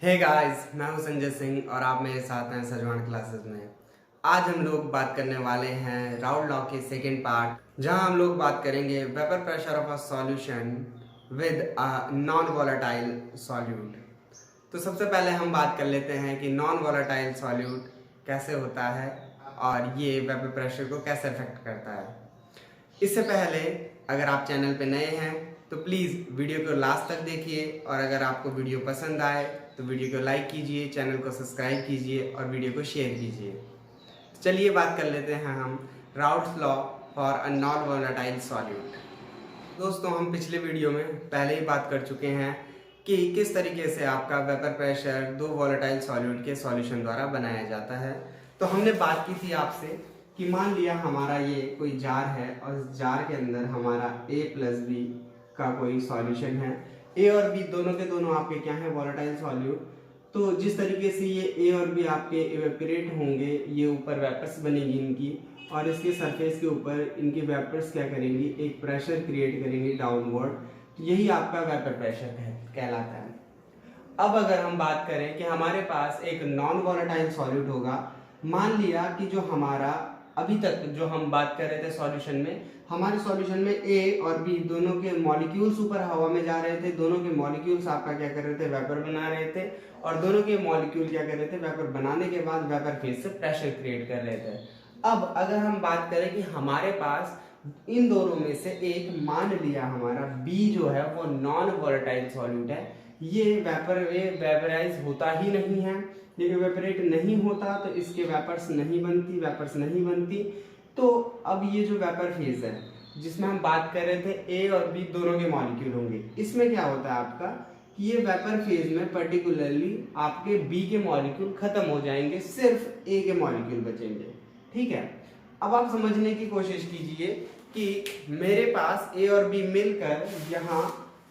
Hey guys, मैं हूं संजय सिंह और आप मेरे साथ हैं सजवान क्लासेस में। आज हम लोग बात करने वाले हैं राउल्ट लॉ के सेकेंड पार्ट, जहां हम लोग बात करेंगे vapour pressure of a solution with a non volatile solute. तो सबसे पहले हम बात कर लेते हैं कि नॉन वोलेटाइल सॉल्यूट कैसे होता है और ये वेपर प्रेशर को कैसे अफेक्ट करता है। इससे पहले अगर आप चैनल पे नए हैं तो प्लीज़ वीडियो को लास्ट तक देखिए, और अगर आपको वीडियो पसंद आए तो वीडियो को लाइक कीजिए, चैनल को सब्सक्राइब कीजिए और वीडियो को शेयर कीजिए। तो चलिए बात कर लेते हैं हम Raoult law for a non volatile solute. दोस्तों, हम पिछले वीडियो में पहले ही बात कर चुके हैं कि किस तरीके से आपका वेपर प्रेशर दो वोलेटाइल सॉल्यूट के सॉल्यूशन द्वारा बनाया जाता है। तो हमने बात की थी आपसे कि मान लिया हमारा ये कोई जार है और इस जार के अंदर हमारा A प्लस बी का कोई सॉल्यूशन है। A और B दोनों के दोनों आपके क्या है, वोलेटाइल सॉल्यूट। तो जिस तरीके से ये A और B आपके इवेपोरेट होंगे, ये ऊपर वेपर्स बनेगी इनकी, और इसके सरफेस के ऊपर इनकी वेपर्स क्या करेंगी, एक प्रेशर क्रिएट करेंगी डाउनवर्ड। तो यही आपका वेपर प्रेशर कहलाता है। अब अगर हम बात करें कि हमारे पास एक नॉन वोलेटाइल सॉल्यूट होगा, मान लिया कि जो हमारा अभी तक जो हम बात कर रहे थे सॉल्यूशन में, हमारे सॉल्यूशन में A और B दोनों के मॉलिक्यूल्स ऊपर हवा में जा रहे थे। दोनों के मॉलिक्यूल्स आपका क्या कर रहे थे, वेपर बना रहे थे, और दोनों के मॉलिक्यूल क्या कर रहे थे, वेपर बनाने के बाद वेपर फेज से प्रेशर क्रिएट कर रहे थे। अब अगर हम बात करें कि हमारे पास इन दोनों में से एक, मान लिया हमारा B जो है वो नॉन वोलेटाइल सॉल्यूट है, ये वेपराइज होता ही नहीं है, ये इवेपोरेट नहीं होता, तो इसके वेपर्स नहीं बनती। तो अब ये जो वेपर फेज है जिसमें हम बात कर रहे थे A और B दोनों के मॉलिक्यूल होंगे, इसमें क्या होता है आपका कि ये वेपर फेज में पर्टिकुलरली आपके B के मॉलिक्यूल खत्म हो जाएंगे, सिर्फ A के मॉलिक्यूल बचेंगे। ठीक है, अब आप समझने की कोशिश कीजिए कि मेरे पास A और B मिलकर, यहाँ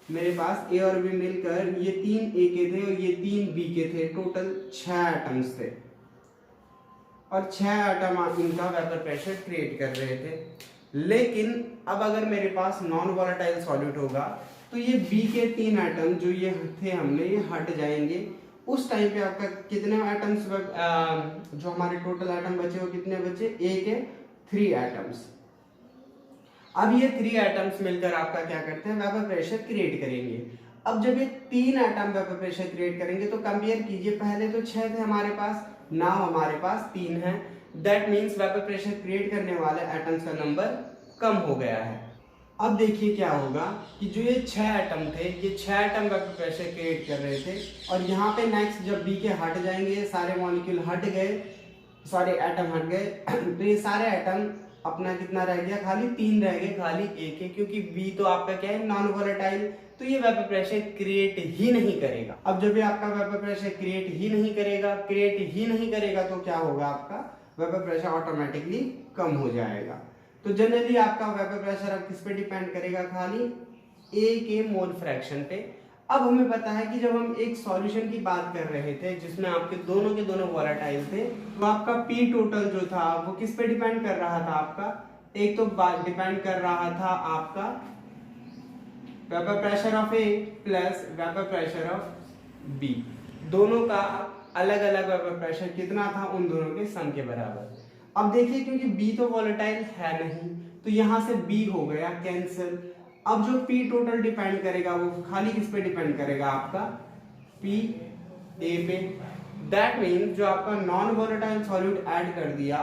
मेरे पास A और B मिलकर ये 3 A के थे और ये 3 B के थे, टोटल 6 एटम्स थे, और 6 एटम आप इनका वेपर प्रेशर क्रिएट कर रहे थे। लेकिन अब अगर मेरे पास नॉन वोलेटाइल सॉल्यूट होगा तो ये B के 3 एटम जो ये थे हमने, ये हट जाएंगे। उस टाइम पे आपका कितने एटम्स, जो हमारे टोटल एटम बचे वो कितने बचे, A के 3 एटम्स। अब ये 3 एटम्स मिलकर आपका क्या करते हैं, वेपर प्रेशर क्रिएट करेंगे। अब जब ये 3 एटम वेपर प्रेशर क्रिएट करेंगे तो कंपेयर कीजिए, पहले तो 6 थे हमारे पास, नाउ हमारे पास 3 है। That means vapour pressure create करने वाले एटम्स का नंबर कम हो गया है। अब देखिए क्या होगा कि जो ये 6 एटम थे, ये 6 एटम वेपर प्रेशर क्रिएट कर रहे थे, और यहाँ पे नेक्स्ट जब B के हट जाएंगे, सारे मॉलिक्यूल हट गए, सारे एटम हट गए, तो ये सारे एटम अपना कितना रह गया, खाली 3 रह गए, खाली A के, क्योंकि B तो आपका क्या है, नॉन वोलेटाइल, तो ये वेपर प्रेशर क्रिएट ही नहीं करेगा। अब जब ये आपका वेपर प्रेशर क्रिएट ही नहीं करेगा तो क्या होगा, आपका वेपर प्रेशर ऑटोमेटिकली कम हो जाएगा। तो जनरली आपका वेपर प्रेशर अब किस पे डिपेंड करेगा, खाली A के मोल फ्रैक्शन पे। अब हमें पता है कि जब हम एक सॉल्यूशन की बात कर रहे थे जिसमें आपके दोनों के दोनों वोलेटाइल थे, तो आपका P टोटल जो था वो किस पे डिपेंड कर रहा था, आपका एक तो डिपेंड कर रहा था आपका vapour pressure of A plus vapour pressure of B, दोनों का अलग अलग वेपर प्रेशर कितना था, उन दोनों के सम के बराबर। अब देखिए क्योंकि B तो वोलेटाइल है नहीं, तो यहां से B हो गया कैंसिल। अब जो P टोटल डिपेंड करेगा वो खाली किस पे डिपेंड करेगा, आपका P A पे। दैट मीन जो आपका नॉन वोलेटाइल सॉल्यूट ऐड कर दिया,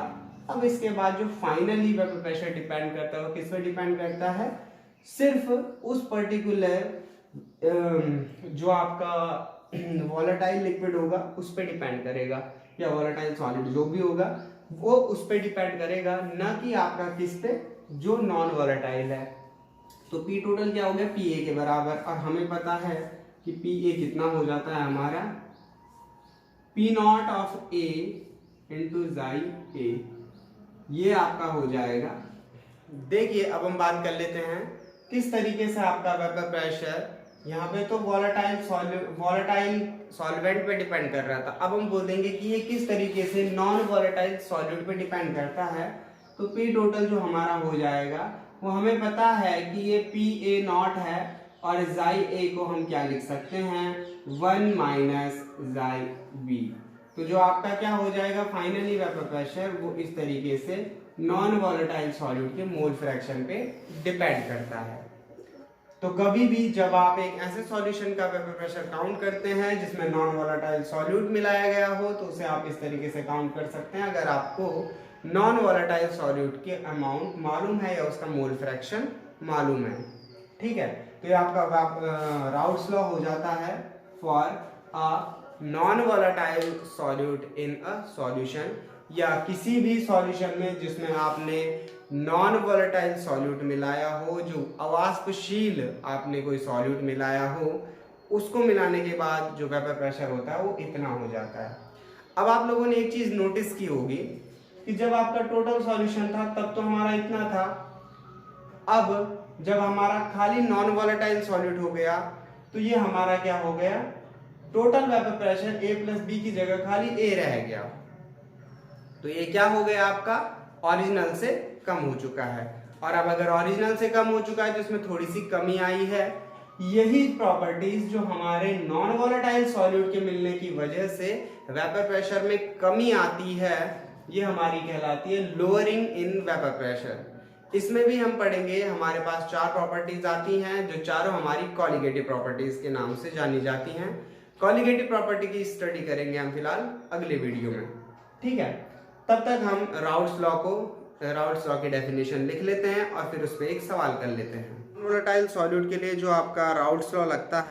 अब इसके बाद जो फाइनली वेपर प्रेशर डिपेंड करता है वो किस पे डिपेंड करता है, सिर्फ उस पर्टिकुलर जो आपका वोलेटाइल लिक्विड होगा उस पे डिपेंड करेगा, या वोलेटाइल सॉलिड जो भी होगा वो उस पे डिपेंड करेगा, ना कि आपका किस पे, जो नॉन वोलेटाइल है। तो P टोटल क्या हो गया, PA के बराबर, और हमें पता है कि PA कितना हो जाता है हमारा, P not of A into जाई A, ये आपका हो जाएगा। देखिए अब हम बात कर लेते हैं किस तरीके से आपका वेपर प्रेशर, यहाँ पे तो वोलेटाइल सॉल्वेंट पे डिपेंड कर रहा था, अब हम बोल देंगे कि ये किस तरीके से नॉन वोलेटाइल सॉल्यूट पे डिपेंड करता है। तो P टोटल जो हमारा हो जाएगा वो हमें पता है कि ये PA नॉट है, और xi को हम क्या लिख सकते हैं 1 माइनस xi। तो जो आपका क्या हो जाएगा फाइनली वेपर प्रेशर वो इस तरीके से नॉन वॉलेटाइल सॉल्यूट के मोल फ्रैक्शन पे डिपेंड करता है। तो कभी भी जब आप एक ऐसे सॉल्यूशन का वेपर प्रेशर काउंट करते हैं जिसमें नॉन वॉलेटाइल सॉल्यूट मिलाया गया हो तो उसे आप इस तरीके से काउंट कर सकते हैं अगर आपको नॉन वॉलेटाइल सॉल्यूट के अमाउंट मालूम है या उसका मोल फ्रैक्शन मालूम है। ठीक है, तो ये आपका राउट्स लॉ हो जाता है for a non volatile solute in a solution, या किसी भी सॉल्यूशन में जिसमें आपने नॉन वॉलेटाइल सॉल्यूट मिलाया हो, जो अवाष्पशील आपने कोई सॉल्यूट मिलाया हो, उसको मिलाने के बाद जो वेपर प्रेशर होता है वो इतना हो जाता है। अब आप लोगों ने एक चीज नोटिस की होगी कि जब आपका टोटल सॉल्यूशन था तब तो हमारा इतना था, अब जब हमारा खाली नॉन वॉलेटाइल सॉल्यूट हो गया तो ये हमारा क्या हो गया, total vapour pressure A plus B की जगह खाली A रह गया। तो ये क्या हो गया आपका ओरिजिनल से कम हो चुका है। और अब अगर ओरिजिनल से कम हो चुका है तो इसमें थोड़ी सी कमी आई है। यही प्रॉपर्टीज जो हमारे नॉन वॉलेटाइल सॉल्यूट के मिलने की वजह से वेपर प्रेशर में कमी आती है, ये हमारी कहलाती है लोअरिंग इन वेपर प्रेशर। इसमें भी हम पढ़ेंगे, हमारे पास 4 प्रॉपर्टीज आती हैं जो चारों हमारी कॉलिगेटिव प्रॉपर्टीज के नाम से जानी जाती हैं। कॉलिगेटिव प्रॉपर्टी की स्टडी करेंगे हम फिलहाल अगले वीडियो में। ठीक है, तब तक हम राउट्स लॉ की डेफिनेशन लिख लेते हैं और फिर उस पर एक सवाल कर लेते हैं। वोलेटाइल सॉल्यूट के लिए जो आपका राउट्स लॉ लगता है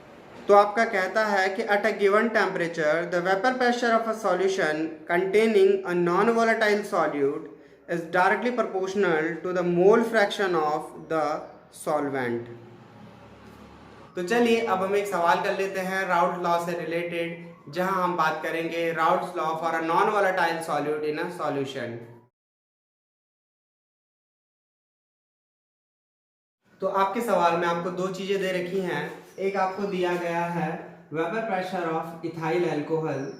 तो आपका कहता है कि at a given temperature the vapour pressure of a solution containing a non volatile solute is directly proportional to the mole fraction of the solvent। तो चलिए अब हम एक सवाल कर लेते हैं राउट लॉ से रिलेटेड, जहां हम बात करेंगे routes law for a non volatile solute in a solution. तो आपके सवाल में आपको 2 चीजें दे रखी हैं। एक आपको दिया गया है vapour pressure of ethyl alcohol,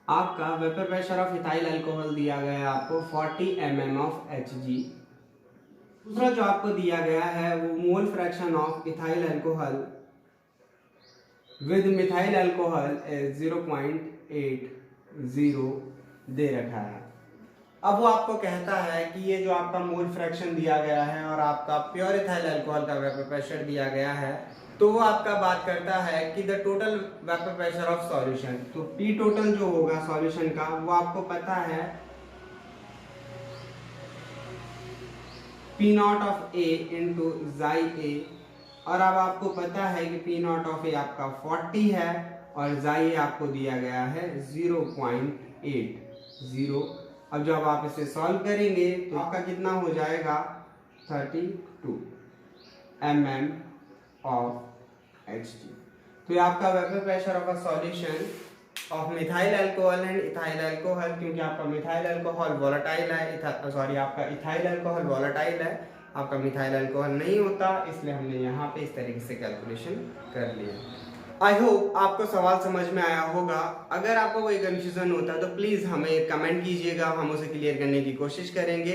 आपका vapour pressure of ethyl alcohol दिया गया है आपको 40 mm ऑफ Hg। दूसरा जो आपको दिया गया है वो mole fraction of ethyl alcohol with methyl alcohol 0.80 दे रखा है। अब वो आपको कहता है कि ये जो आपका मोल फ्रैक्शन दिया गया है और आपका प्योर इथाइल अल्कोहल का वेपर प्रेशर दिया गया है, तो वो आपका बात करता है कि the total vapour pressure of solution. तो पी टोटल जो होगा सॉल्यूशन का वो आपको पता है P not of A into जाई ए, और अब आपको पता है कि पी नॉट ऑफ ए आपका 40 है और जाई आपको दिया गया है 0.80। अब जब आप इसे सॉल्व करेंगे तो आपका कितना हो जाएगा 32 mm ऑफ Hg। तो ये आपका vapour pressure of a solution of methyl alcohol and ethyl alcohol, क्योंकि आपका मिथाइल अल्कोहल वोलेटाइल है, आपका इथाइल अल्कोहल वोलेटाइल है, आपका मिथाइल अल्कोहल नहीं होता, इसलिए हमने यहाँ पे इस तरीके से कैलकुलेशन कर लिया। आई होप आपको सवाल समझ में आया होगा। अगर आपको कोई कंफ्यूजन होता है तो प्लीज़ हमें कमेंट कीजिएगा, हम उसे क्लियर करने की कोशिश करेंगे।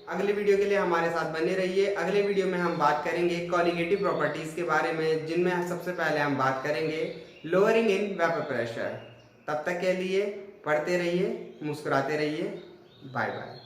अगले वीडियो के लिए हमारे साथ बने रहिए। अगले वीडियो में हम बात करेंगे कॉलिगेटिव प्रॉपर्टीज़ के बारे में, जिनमें सबसे पहले हम बात करेंगे लोअरिंग इन वेपर प्रेशर। तब तक के लिए पढ़ते रहिए, मुस्कुराते रहिए। Bye bye.